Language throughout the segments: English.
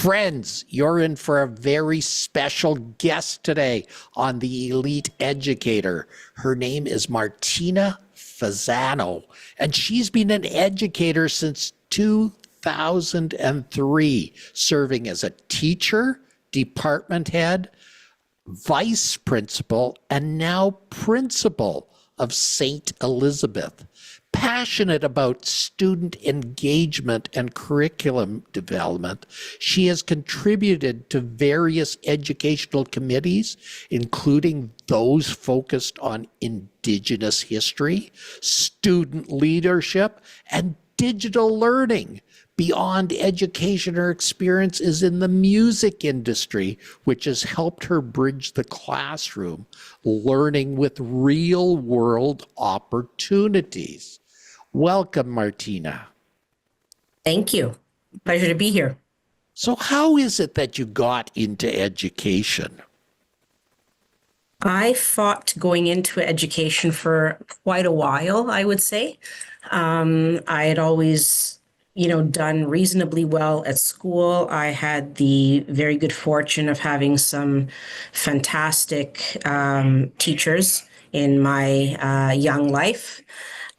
Friends, you're in for a very special guest today on the Elite Educator. Her name is Martina Fazzano, and she's been an educator since 2003, serving as a teacher, department head, vice principal, and now principal of St. Elizabeth. Passionate about student engagement and curriculum development, she has contributed to various educational committees, including those focused on Indigenous history, student leadership, and digital learning. Beyond education, her experience is in the music industry, which has helped her bridge the classroom, learning with real-world opportunities. Welcome, Martina. Thank you. Pleasure to be here. So how is it that you got into education? I fought going into education for quite a while, I would say. I had always, done reasonably well at school. I had the very good fortune of having some fantastic teachers in my young life.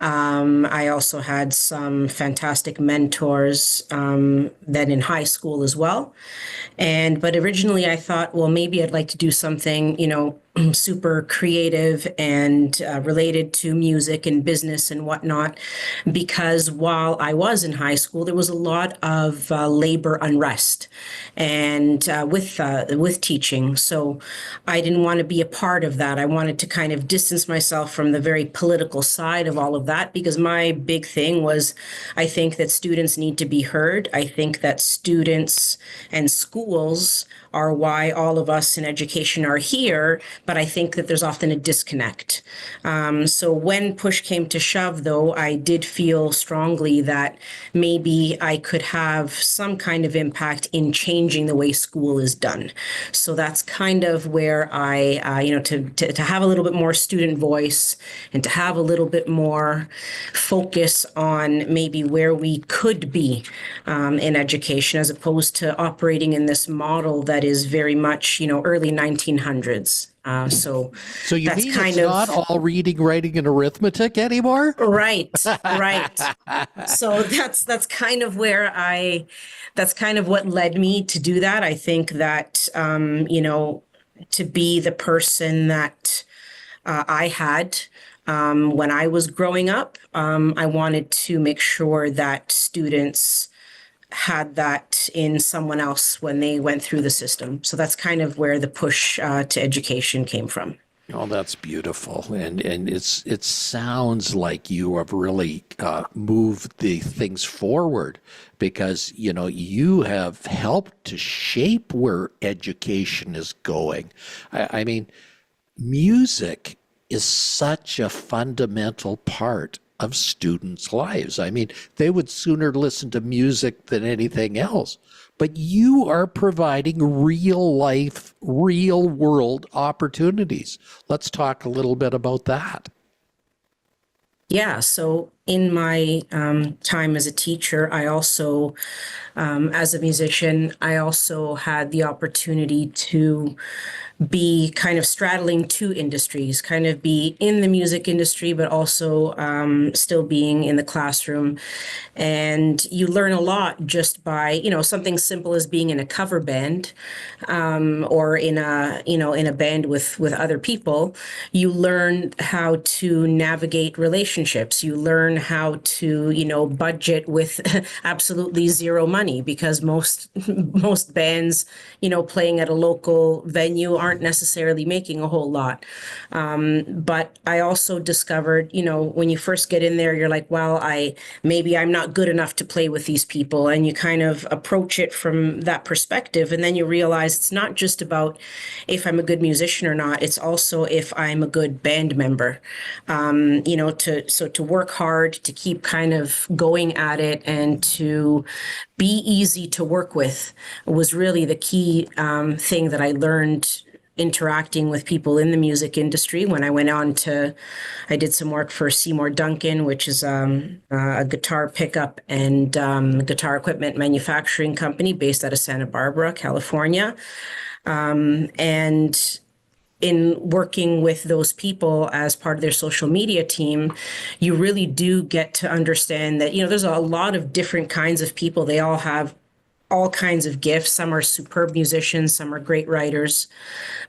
I also had some fantastic mentors then in high school as well. But originally I thought, well, maybe I'd like to do something, super creative and related to music and business and whatnot, because while I was in high school, there was a lot of labor unrest and with teaching. So I didn't want to be a part of that. I wanted to kind of distance myself from the very political side of all of that, because my big thing was, I think that students need to be heard. I think that students and schools are why all of us in education are here, but I think that there's often a disconnect. So when push came to shove, though, I did feel strongly that maybe I could have some kind of impact in changing the way school is done. So that's kind of where I, to have a little bit more student voice and to have a little bit more focus on maybe where we could be in education, as opposed to operating in this model that is very much, early 1900s. So you that's mean kind it's of not all reading, writing, and arithmetic anymore? right. So that's kind of that's kind of what led me to do that. I think that, to be the person that I had when I was growing up, I wanted to make sure that students had that in someone else when they went through the system. So that's kind of where the push to education came from. Oh, that's beautiful, and it sounds like you have really moved the things forward, because you have helped to shape where education is going. I mean, music is such a fundamental part of students' lives. I mean, they would sooner listen to music than anything else. But you are providing real life, real world opportunities. Let's talk a little bit about that. Yeah, so in my time as a teacher, I also, as a musician, I also had the opportunity to be kind of straddling two industries, kind of be in the music industry, but also still being in the classroom. And you learn a lot just by, something simple as being in a cover band or in a band with other people. You learn how to navigate relationships. You learn how to, budget with absolutely zero money, because most bands, playing at a local venue aren't necessarily making a whole lot. But I also discovered, when you first get in there, you're like, well, maybe I'm not good enough to play with these people. And you kind of approach it from that perspective. And then you realize it's not just about if I'm a good musician or not. It's also if I'm a good band member, to work hard, to keep kind of going at it, and to be easy to work with was really the key thing that I learned interacting with people in the music industry. When I went on to, I did some work for Seymour Duncan, which is a guitar pickup and guitar equipment manufacturing company based out of Santa Barbara, California. And in working with those people as part of their social media team, you really do get to understand that, there's a lot of different kinds of people. They all have all kinds of gifts. Some are superb musicians, some are great writers.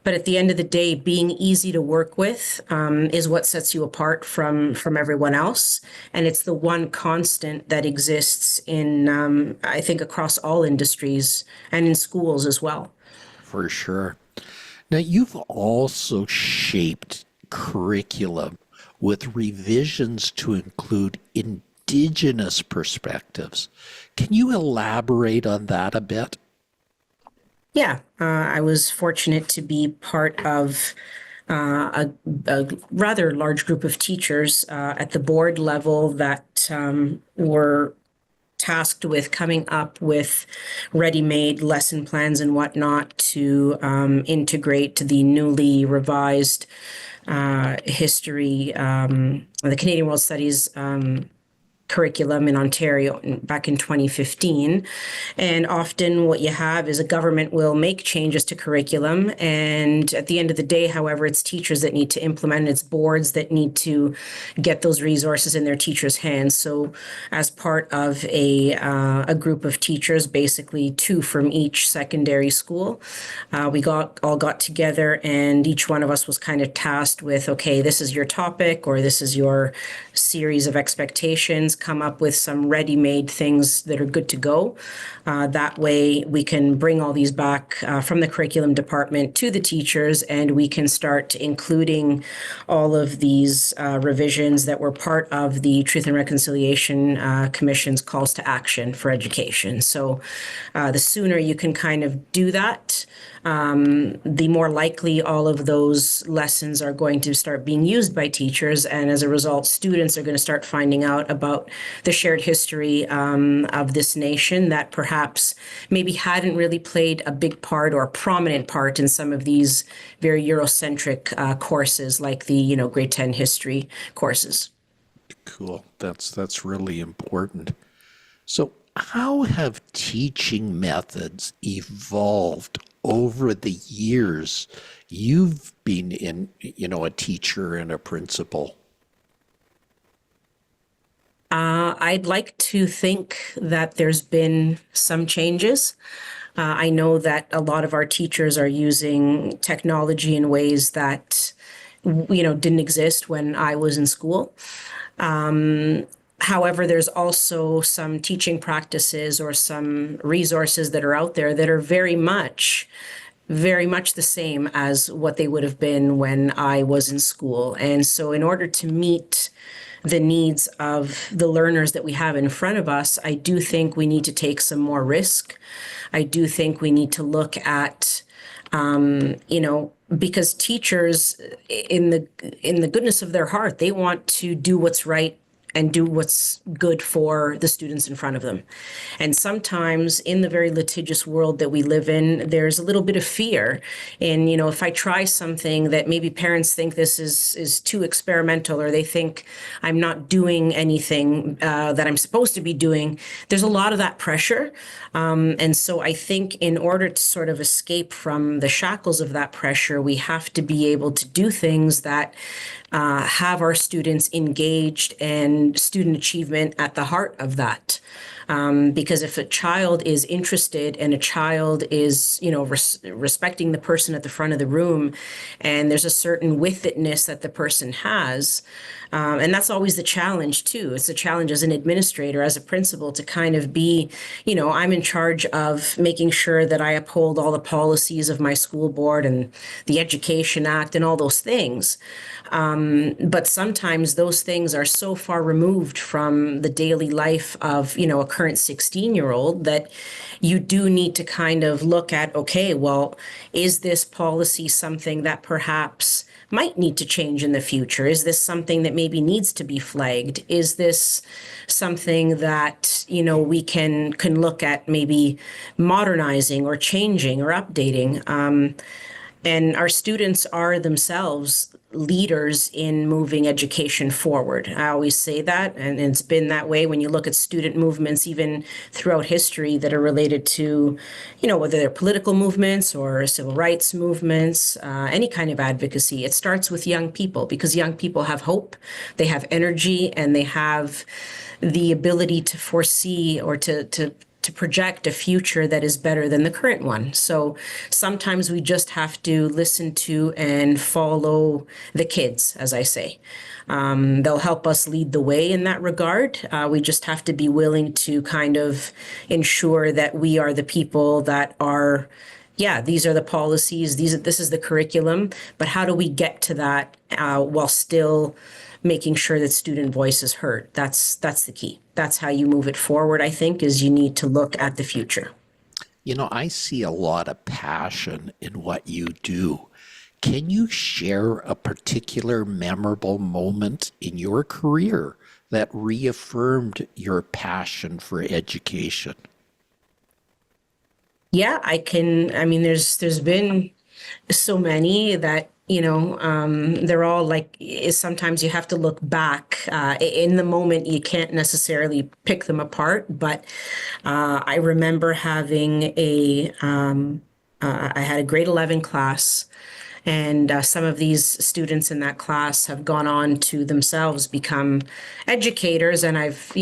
But at the end of the day, being easy to work with is what sets you apart from everyone else. And it's the one constant that exists in, I think, across all industries and in schools as well. For sure. Now, you've also shaped curriculum with revisions to include Indigenous perspectives. Can you elaborate on that a bit? Yeah, I was fortunate to be part of a rather large group of teachers at the board level that were tasked with coming up with ready-made lesson plans and whatnot to integrate the newly revised history, the Canadian World Studies curriculum in Ontario back in 2015. And often what you have is a government will make changes to curriculum. And at the end of the day, however, it's teachers that need to implement, it's boards that need to get those resources in their teachers' hands. So as part of a group of teachers, basically two from each secondary school, we all got together and each one of us was kind of tasked with, okay, this is your topic or this is your series of expectations, come up with some ready-made things that are good to go. That way we can bring all these back from the curriculum department to the teachers and we can start including all of these revisions that were part of the Truth and Reconciliation Commission's calls to action for education. So the sooner you can kind of do that, the more likely all of those lessons are going to start being used by teachers. And as a result, students are going to start finding out about the shared history of this nation that perhaps maybe hadn't really played a big part or a prominent part in some of these very Eurocentric courses like the, grade 10 history courses. Cool. That's really important. So, how have teaching methods evolved over the years you've been a teacher and a principal? I'd like to think that there's been some changes. I know that a lot of our teachers are using technology in ways that, didn't exist when I was in school. However, there's also some teaching practices or some resources that are out there that are very much the same as what they would have been when I was in school. And so in order to meet the needs of the learners that we have in front of us, I do think we need to take some more risk. I do think we need to look at, because teachers in the goodness of their heart, they want to do what's right and do what's good for the students in front of them. And sometimes in the very litigious world that we live in, there's a little bit of fear. And, if I try something that maybe parents think this is too experimental or they think I'm not doing anything that I'm supposed to be doing, there's a lot of that pressure. And so I think in order to sort of escape from the shackles of that pressure, we have to be able to do things that have our students engaged and student achievement at the heart of that. Because if a child is interested and a child is, respecting the person at the front of the room, and there's a certain withedness that the person has, and that's always the challenge too. It's a challenge as an administrator, as a principal, to kind of be, I'm in charge of making sure that I uphold all the policies of my school board and the Education Act and all those things. But sometimes those things are so far removed from the daily life of, a current 16-year-old that you do need to kind of look at, okay, well, is this policy something that perhaps might need to change in the future? Is this something that maybe needs to be flagged? Is this something that, we can look at maybe modernizing or changing or updating? And our students are themselves leaders in moving education forward. I always say that, and it's been that way when you look at student movements, even throughout history, that are related to, whether they're political movements or civil rights movements, any kind of advocacy. It starts with young people because young people have hope, they have energy, and they have the ability to foresee or to project a future that is better than the current one. So sometimes we just have to listen to and follow the kids, as I say. They'll help us lead the way in that regard. We just have to be willing to kind of ensure that we are the people that are, yeah, these are the policies, this is the curriculum, but how do we get to that while still making sure that student voice is heard? That's the key. That's how you move it forward, I think, is you need to look at the future. I see a lot of passion in what you do. Can you share a particular memorable moment in your career that reaffirmed your passion for education? Yeah, I can. I mean, there's been so many that they're all like, is sometimes you have to look back in the moment. You can't necessarily pick them apart, but I remember having I had a grade 11 class, and some of these students in that class have gone on to themselves become educators. And I've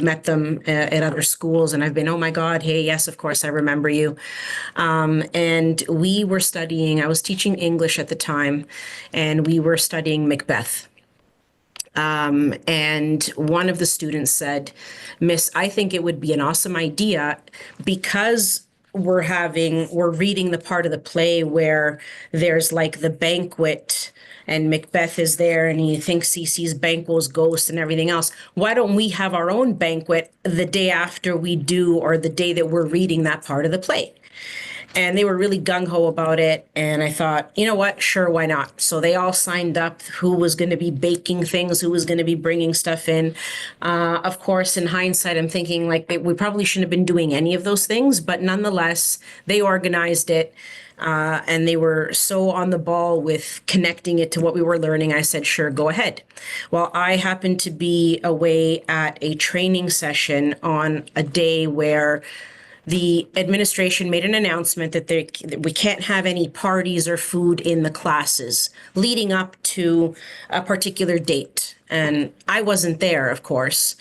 met them at other schools, and I've been, oh my God, hey, yes, of course, I remember you. And we were studying, I was teaching English at the time, and we were studying Macbeth. And one of the students said, Miss, I think it would be an awesome idea because we're reading the part of the play where there's like the banquet and Macbeth is there and he thinks he sees Banquo's ghost and everything else. Why don't we have our own banquet the day after we do, or the day that we're reading that part of the play? And they were really gung-ho about it. And I thought, you know what? Sure, why not? So they all signed up, who was going to be baking things, who was going to be bringing stuff in. Of course, in hindsight, I'm thinking like we probably shouldn't have been doing any of those things. But nonetheless, they organized it. And they were so on the ball with connecting it to what we were learning. I said, sure, go ahead. Well, I happened to be away at a training session on a day where the administration made an announcement that we can't have any parties or food in the classes leading up to a particular date. And I wasn't there, of course.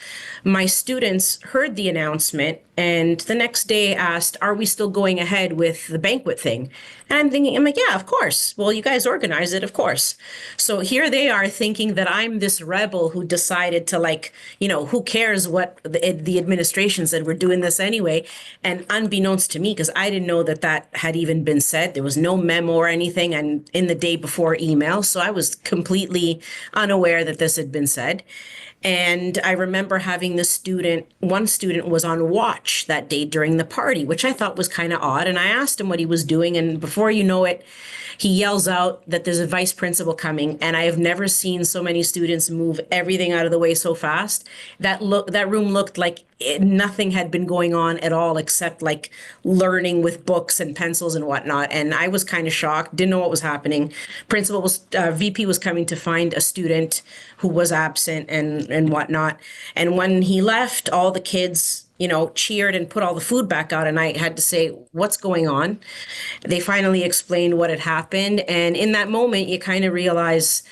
My students heard the announcement and the next day asked, are we still going ahead with the banquet thing? And I'm like, yeah, of course. Well, you guys organize it, of course. So here they are thinking that I'm this rebel who decided to, like, who cares what the administration said, we're doing this anyway. And unbeknownst to me, because I didn't know that that had even been said, there was no memo or anything, and in the day before email. So I was completely unaware that this had been said. And I remember having one student was on watch that day during the party, which I thought was kind of odd. And I asked him what he was doing. And before you know it, he yells out that there's a vice principal coming. And I have never seen so many students move everything out of the way so fast. That room looked like nothing had been going on at all, except like learning with books and pencils and whatnot. And I was kind of shocked, didn't know what was happening. VP was coming to find a student who was absent and whatnot. And when he left, all the kids, cheered and put all the food back out. And I had to say, what's going on? They finally explained what had happened. And in that moment, you kind of realize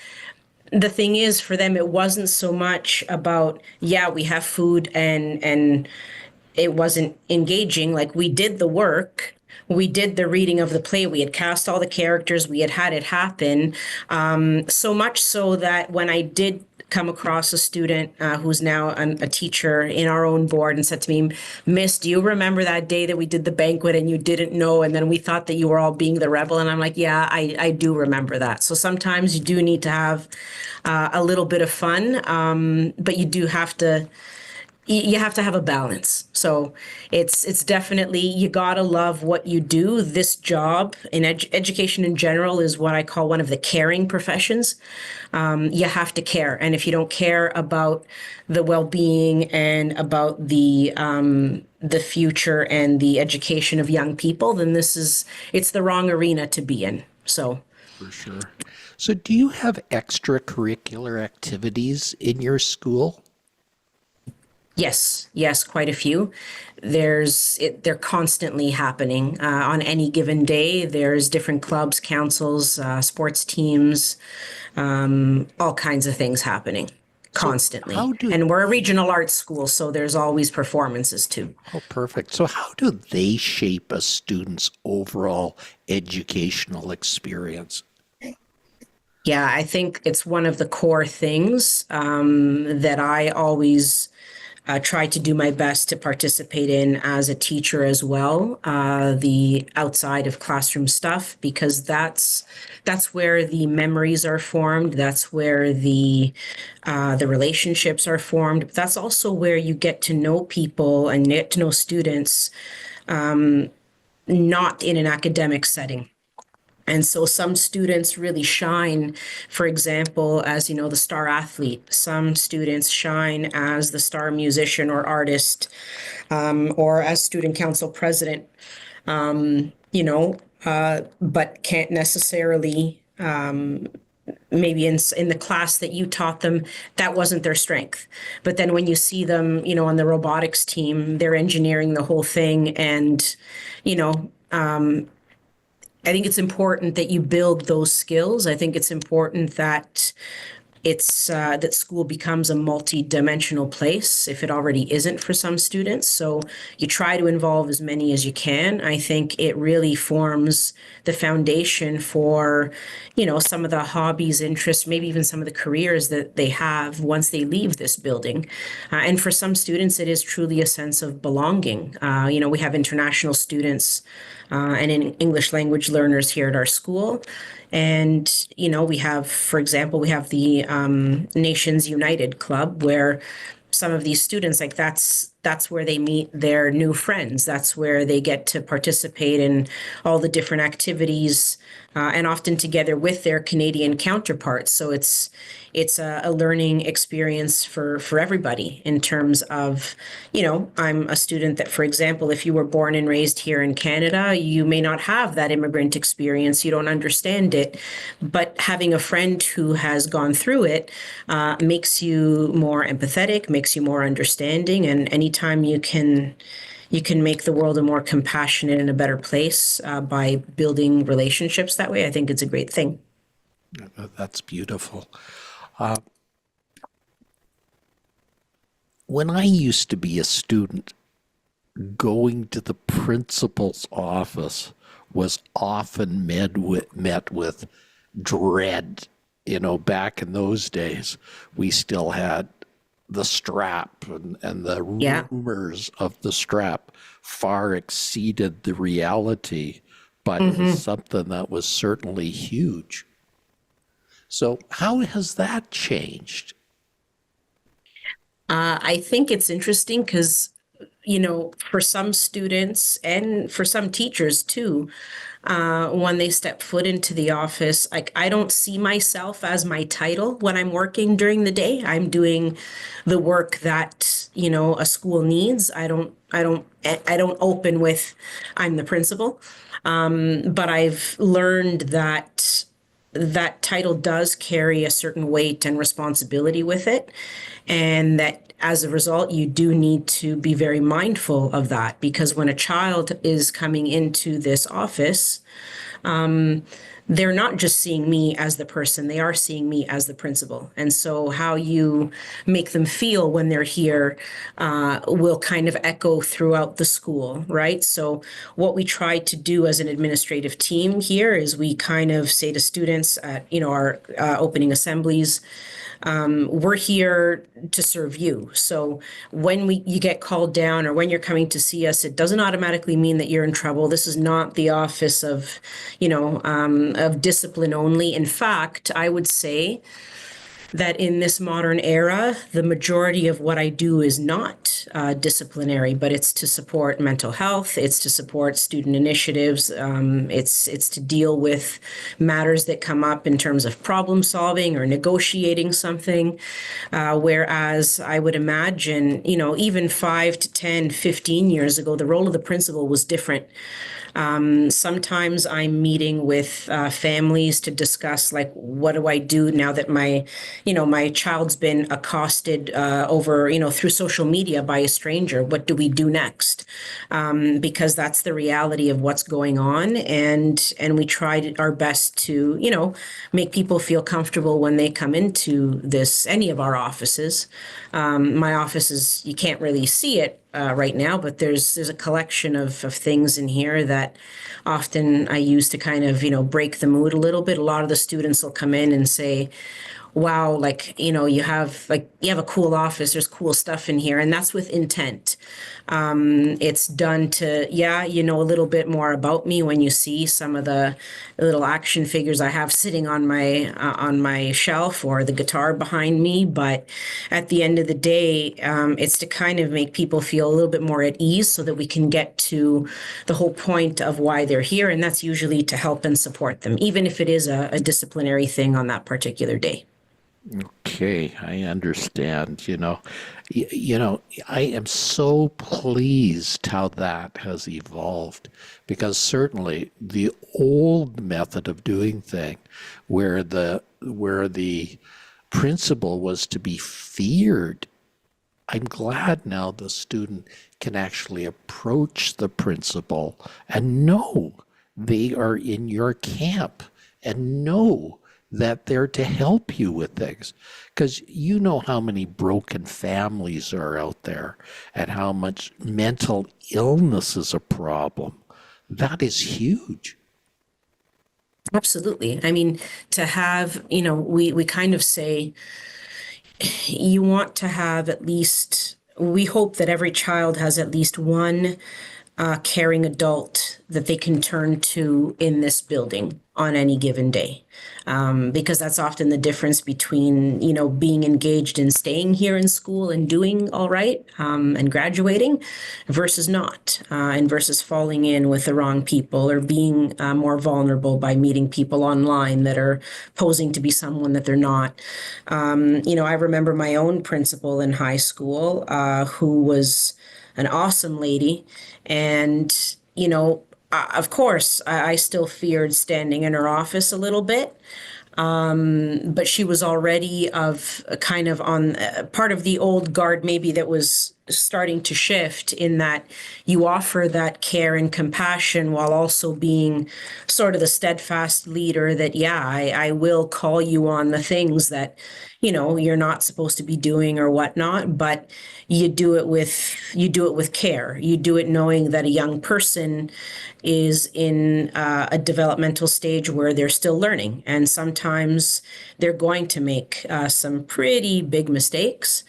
the thing is, for them, it wasn't so much about, yeah, we have food and it wasn't engaging. Like, we did the work. We did the reading of the play. We had cast all the characters. We had it happen. So much so that when I did come across a student who's now a teacher in our own board and said to me, Miss, do you remember that day that we did the banquet and you didn't know, and then we thought that you were all being the rebel? And I'm like, yeah, I do remember that. So sometimes you do need to have a little bit of fun, but you have to have a balance. So it's definitely, you gotta love what you do. This job in education in general is what I call one of the caring professions. You have to care. And if you don't care about the well-being and about the future and the education of young people, then it's the wrong arena to be in. So For sure. So, do you have extracurricular activities in your school? yes, yes, quite a few. They're constantly happening on any given day. There's different clubs, councils, sports teams, all kinds of things happening So, constantly. how do, And we're a regional arts school, so there's always performances too. oh, perfect. So, how do they shape a student's overall educational experience? Yeah, I think it's one of the core things that I always try to do my best to participate in as a teacher as well, the outside of classroom stuff, because that's where the memories are formed. That's where the relationships are formed. But that's also where you get to know people and get to know students, not in an academic setting. And so some students really shine, for example, as the star athlete. Some students shine as the star musician or artist, or as student council president, but can't necessarily maybe in the class that you taught them, that wasn't their strength. But then when you see them, on the robotics team, they're engineering the whole thing, and you know, I think it's important that you build those skills. I think it's important that that school becomes a multi-dimensional place if it already isn't for some students. So you try to involve as many as you can. I think it really forms the foundation for, some of the hobbies, interests, maybe even some of the careers that they have once they leave this building. And for some students, it is truly a sense of belonging. We have international students and in English language learners here at our school. And, we have, for example, we have the Nations United Club where some of these students, like that's where they meet their new friends. That's where they get to participate in all the different activities, and often together with their Canadian counterparts. So it's a learning experience for everybody in terms of, I'm a student that, for example, if you were born and raised here in Canada, you may not have that immigrant experience. You don't understand it, but having a friend who has gone through it makes you more empathetic, makes you more understanding, and anytime you can make the world a more compassionate and a better place by building relationships that way. I think it's a great thing. That's beautiful. When I used to be a student, going to the principal's office was often met with dread. Back in those days, we still had the strap, and the Yeah. rumors of the strap far exceeded the reality, but it was hmm something that was certainly huge. So, how has that changed? I think it's interesting because, for some students and for some teachers too, when they step foot into the office, like I don't see myself as my title when I'm working during the day. I'm doing the work that, a school needs. I don't open with I'm the principal. But I've learned that title does carry a certain weight and responsibility with it. And that as a result, you do need to be very mindful of that because when a child is coming into this office, they're not just seeing me as the person, they are seeing me as the principal. And so, how you make them feel when they're here will kind of echo throughout the school, right? So, what we try to do as an administrative team here is we kind of say to students at our opening assemblies, we're here to serve you. So when you get called down or when you're coming to see us, it doesn't automatically mean that you're in trouble. This is not the office of discipline only. In fact, I would say that in this modern era, the majority of what I do is not disciplinary, but it's to support mental health. It's to support student initiatives. It's to deal with matters that come up in terms of problem solving or negotiating something. Whereas I would imagine, even 5 to 10, 15 years ago, the role of the principal was different. Sometimes I'm meeting with families to discuss, like, what do I do now that my child's been accosted over, through social media by a stranger? What do we do next? Because that's the reality of what's going on, and we tried our best to, make people feel comfortable when they come into any of our offices. My office is, you can't really see it right now, but there's a collection of things in here that often I use to kind of, break the mood a little bit. A lot of the students will come in and say, wow, like, you have a cool office, there's cool stuff in here, and that's with intent. It's done to, yeah, a little bit more about me when you see some of the little action figures I have sitting on my shelf, or the guitar behind me. But at the end of the day, it's to kind of make people feel a little bit more at ease, so that we can get to the whole point of why they're here, and that's usually to help and support them, even if it is a disciplinary thing on that particular day. Okay, I understand. I am so pleased how that has evolved, because certainly the old method of doing thing, where the principle was to be feared, I'm glad now the student can actually approach the principal and know they are in your camp, and know that they're to help you with things. Because you know how many broken families are out there, and how much mental illness is a problem. That is huge. Absolutely. I mean, to have, we kind of say, you want to have at least, we hope that every child has at least one caring adult that they can turn to in this building on any given day. Because that's often the difference between, being engaged and staying here in school and doing all right, and graduating, versus not, and versus falling in with the wrong people, or being more vulnerable by meeting people online that are posing to be someone that they're not. I remember my own principal in high school, who was an awesome lady. And, of course, I still feared standing in her office a little bit. But she was already of kind of on part of the old guard, maybe, that was starting to shift, in that you offer that care and compassion while also being sort of the steadfast leader that, yeah, I will call you on the things that, you're not supposed to be doing or whatnot, but you do it with care. You do it knowing that a young person is in a developmental stage where they're still learning, and sometimes they're going to make some pretty big mistakes.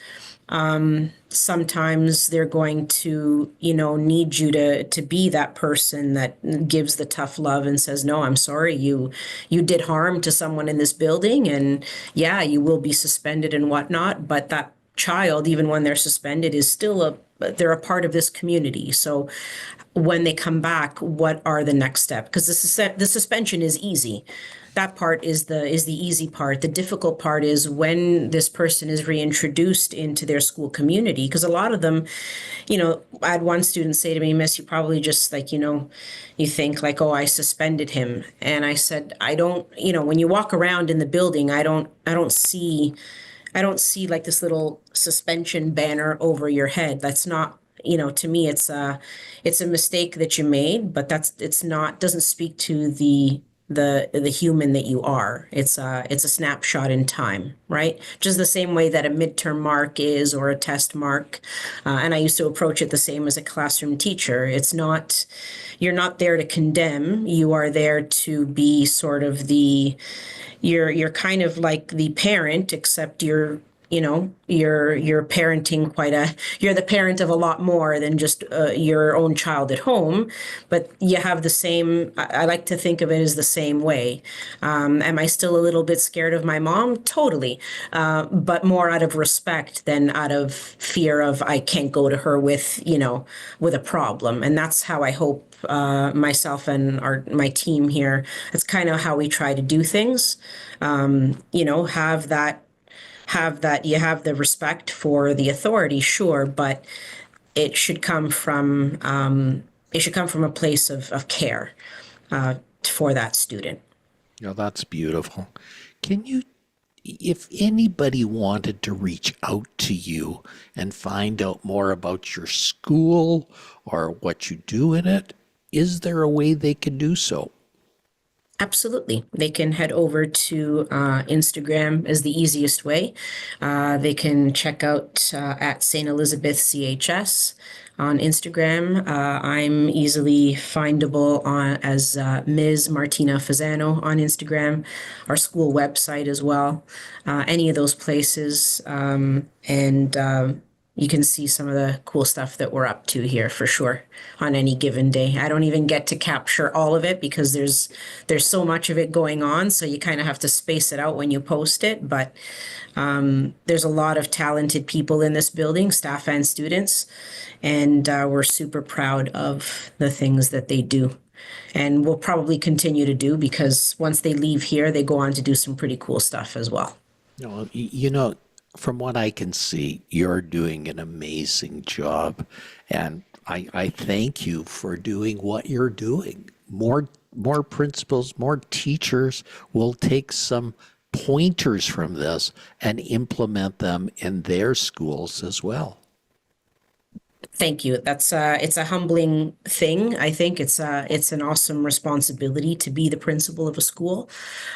Sometimes they're going to, need you to be that person that gives the tough love and says, no, I'm sorry, you did harm to someone in this building, and yeah, you will be suspended and whatnot. But that child, even when they're suspended, is still they're a part of this community. So when they come back, what are the next steps? Because the suspension is easy. That part is the easy part. The difficult part is when this person is reintroduced into their school community. Because a lot of them, I had one student say to me, Miss, you probably just, like, you think like, oh, I suspended him. And I said, I don't, when you walk around in the building, I don't see like this little suspension banner over your head. That's not, to me, it's a mistake that you made, but it's not, doesn't speak to the human that you are. It's a snapshot in time, right? Just the same way that a midterm mark is, or a test mark. And I used to approach it the same as a classroom teacher. You're not there to condemn. You are there to be sort of you're kind of like the parent, except you're parenting you're the parent of a lot more than just your own child at home. But you have the same, I like to think of it as the same way. Am I still a little bit scared of my mom? Totally. But more out of respect than out of fear of, I can't go to her with a problem. And that's how I hope myself and my team here, that's kind of how we try to do things. Have that you have the respect for the authority, sure, but it should come from it should come from a place of care for that student. Yeah, that's beautiful. Can you, if anybody wanted to reach out to you and find out more about your school or what you do in it, is there a way they could do so? Absolutely. They can head over to Instagram as the easiest way. They can check out at St. Elizabeth CHS on Instagram. I'm easily findable as Ms. Martina Fazzano on Instagram, our school website as well. Any of those places. And you can see some of the cool stuff that we're up to here for sure on any given day. I don't even get to capture all of it because there's so much of it going on, so you kind of have to space it out when you post it. But there's a lot of talented people in this building, staff and students, and we're super proud of the things that they do. And we'll probably continue to do because once they leave here, they go on to do some pretty cool stuff as well. You know, from what I can see, you're doing an amazing job. And I thank you for doing what you're doing. More principals, more teachers will take some pointers from this and implement them in their schools as well. Thank you. That's it's a humbling thing. I think it's an awesome responsibility to be the principal of a school.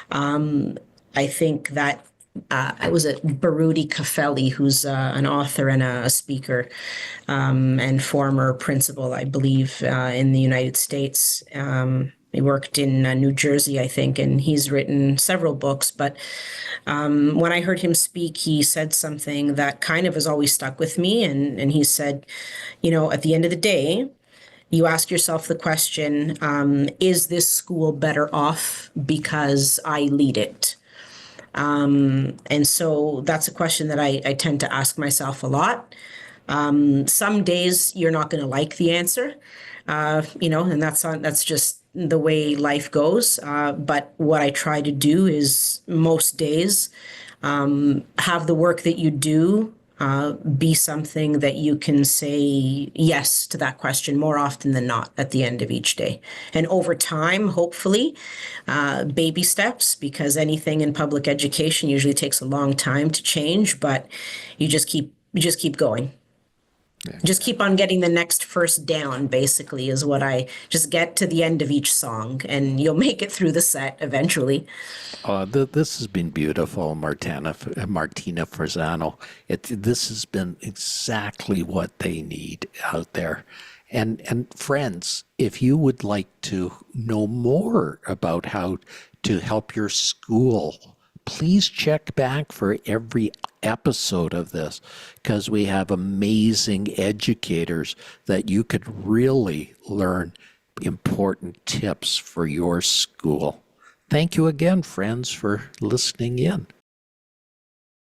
I think that I was at Baruti Kafeli, who's an author and a speaker and former principal, I believe, in the United States. He worked in New Jersey, I think, and he's written several books. But when I heard him speak, he said something that kind of has always stuck with me. And he said, at the end of the day, you ask yourself the question, is this school better off because I lead it? And so that's a question that I tend to ask myself a lot. Some days you're not going to like the answer, and that's just the way life goes. But what I try to do is most days have the work that you do be something that you can say yes to that question more often than not at the end of each day. And over time, hopefully, baby steps, because anything in public education usually takes a long time to change, but you just keep going. Just keep on getting the next first down, basically, is what I just get to the end of each song, and you'll make it through the set eventually. This has been beautiful, Martina Fazzano. This has been exactly what they need out there. And friends, if you would like to know more about how to help your school, please check back for every episode of this because we have amazing educators that you could really learn important tips for your school. Thank you again, friends, for listening in.